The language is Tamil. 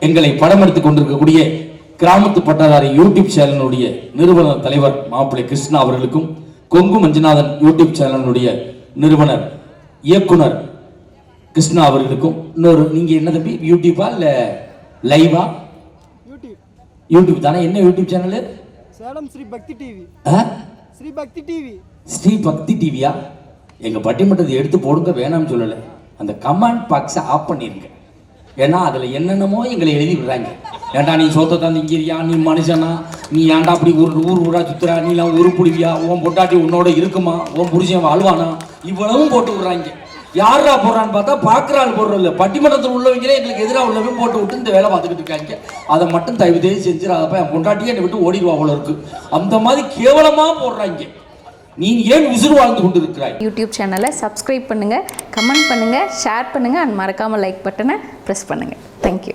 எங்களை படம் எடுத்துக் கொண்டிருக்கக்கூடிய கிராமத்து பட்டதாரி யூடியூப் சேனலுடைய நிறுவனர் தலைவர் மாப்பிள்ளை கிருஷ்ணா அவர்களுக்கும், கொங்கு மஞ்சுநாதன் யூடியூப் சேனலுடைய நிறுவனர் இயக்குனர் கிருஷ்ணா அவர்களுக்கும், இன்னொரு நீங்க என்ன தம்பி யூடியூபா இல்ல லைவா? யூடியூப் தானே. என்ன யூடியூப் சேனல்? சேலம் ஸ்ரீ பக்தி டிவி. ஸ்ரீ பக்தி டிவி. ஸ்ரீ பக்தி டிவியா? எங்க பட்டிமன்றத்தை எடுத்து போடுங்க, வேணாம்னு சொல்லலை. அந்த கமெண்ட் பாக்ஸை ஆஃப் பண்ணிருங்க. ஏன்னா அதுல என்னென்னமோ எங்களை எழுதி விடுறாங்க. ஏன்டா நீ சொத்தை தந்திங்கிறியா, நீ மனுஷனா, நீ ஏன்டா அப்படி ஊர் ஊரா சுத்துறா, நீலாம் உருப்புடுவியா, உன் பொட்டாட்டி உன்னோட இருக்குமா, உன் புருஷன் வாழ்வானா, இவ்வளவும் போட்டு விடுறாங்க. யாரா போடுறான்னு பார்த்தா பார்க்குறாள் போடுறதில்ல. பட்டிமன்றத்தில் உள்ளவங்களே எங்களுக்கு எதிராக உள்ளவங்க போட்டு விட்டு இந்த வேலை பார்த்துக்கிட்டு இருக்காங்க. அதை மட்டும் தயவு செய்து செஞ்சிடாதப்ப என் பொண்டாட்டியே என்னை விட்டு ஓடிடுவா அவ்வளோ இருக்கு. அந்த மாதிரி கேவலமாக போடுறாங்க. நீ ஏன் விசிறு வாழ்ந்து கொண்டு இருக்கிறாய்? யூடியூப் சேனலை சப்ஸ்கிரைப் பண்ணுங்கள், கமெண்ட் பண்ணுங்கள், ஷேர் பண்ணுங்கள், அண்ட் மறக்காமல் லைக் பட்டனை ப்ரெஸ் பண்ணுங்கள். தேங்க்யூ.